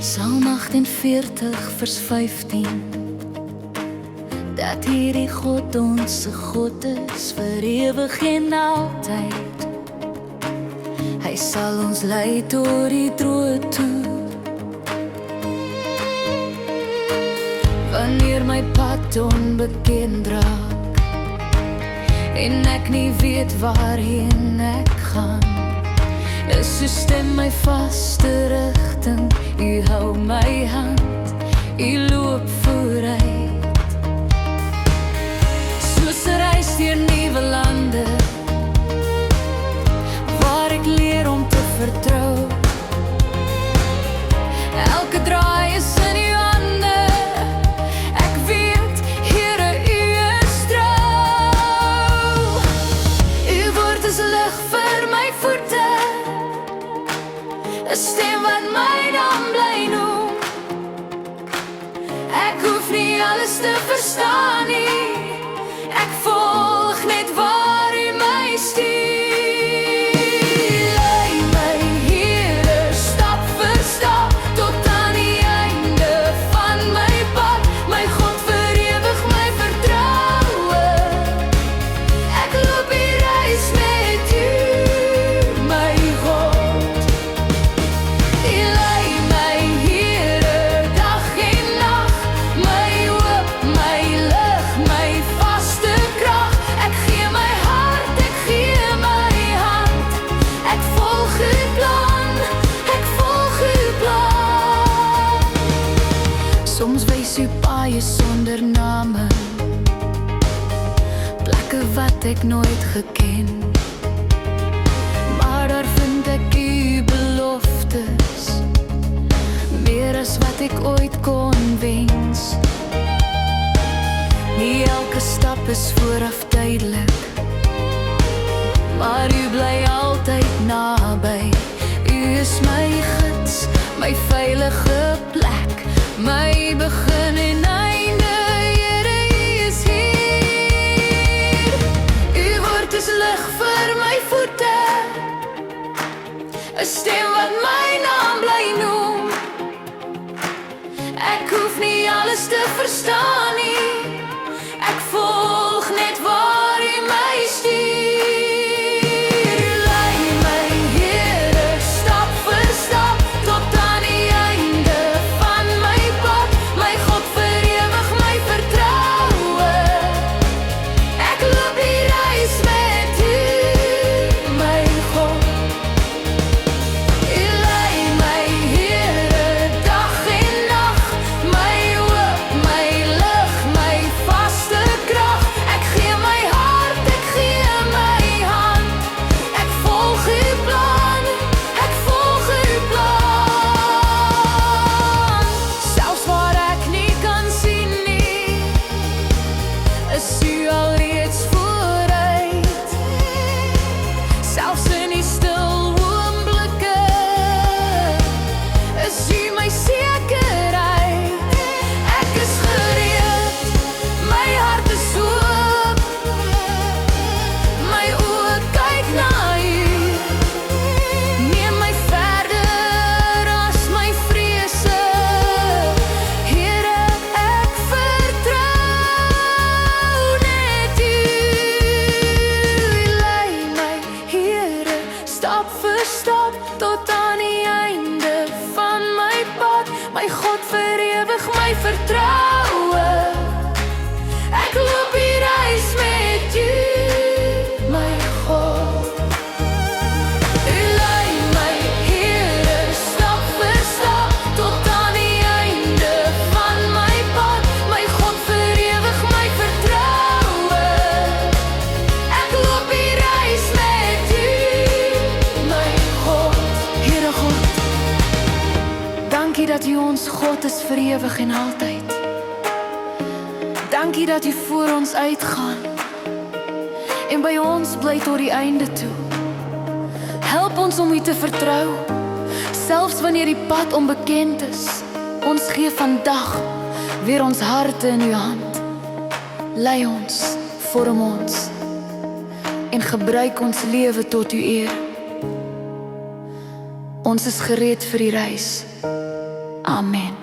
Psalm 48 vers 15. Dat hierdie God ons God is vir ewig en altyd. Hy sal ons lei tot die droë toe. Wanneer my pad onbekend raak en ek nie weet waarheen ek gaan, is uw stem my vaste rigting. U hou my hand, u loop vooruit. Soos 'n reis deur nuwe lande, waar ek leer om te vertrou. Elke draai is in uw hande. Ek weet, Here, u is trou. Uw woord is lig vir my voete, 'n stem wat my naam bly noem. Ek hoef nie alles te verstaan nie, ek volg net waar u my stuur. Lei my, Here, stap vir stap, tot aan die einde van my pad. My God, vir ewig my vertroue. Ek loop die reis met u, my God. U lei my, Here, dag en nag, my hoop, my lig, my vaste krag. Ek gee my hart, ek gee my hand, ek volg u plan, ek volg u plan. Soms wys u paaie sonder name, plekke wat ek nooit geken, maar daar vind ek u beloftes, meer as wat ek ooit kon wens. Nie elke stap is vooraf duidelik, maar u bly altyd naby. U is my gids, my veilige plek, my begin en einde. Here, u is hier. U woord is lig vir my voete, 'n stem wat my naam bly noem. Ek hoef nie alles te verstaan nie, ek volg net waar u my stuur. Lei my, Here, stap vir stap, tot aan die einde van my pad. My God, vir ewig my vertroue. Ek loop die reis met u, my God. U lei my, Here, dag en nag, my hoop, my lig, my vaste krag. Ek gee my hart, ek gee my hand, ek volg u plan, ek volg u plan. Selfs waar ek nie kan sien nie, is u alreeds vooruit. Selfs in die stil oomblikke, is u my sekerheid. Ek is gereed, my hart is oop, my oë kyk na u. Neem my verder as my vrese, Here, ek vertrou net u. Lei my, Here, stap vir stap, tot aan die einde van my pad. My God, vir ewig my vertroue. Ek loop die reis met u, my God. U lei my, Here, stap vir stap, tot aan die einde van my pad. My God, vir ewig my vertroue. Ek loop die reis met u, my God. Here God, dankie dat u ons God is vir ewig en altyd. Dankie dat u voor ons uitgaan en by ons bly tot die einde toe. Help ons om u te vertrou, selfs wanneer die pad onbekend is. Ons gee vandag weer ons harte in uw hand. Lei ons, vorm ons en gebruik ons lewe tot uw eer. Ons is gereed vir die reis. Amen.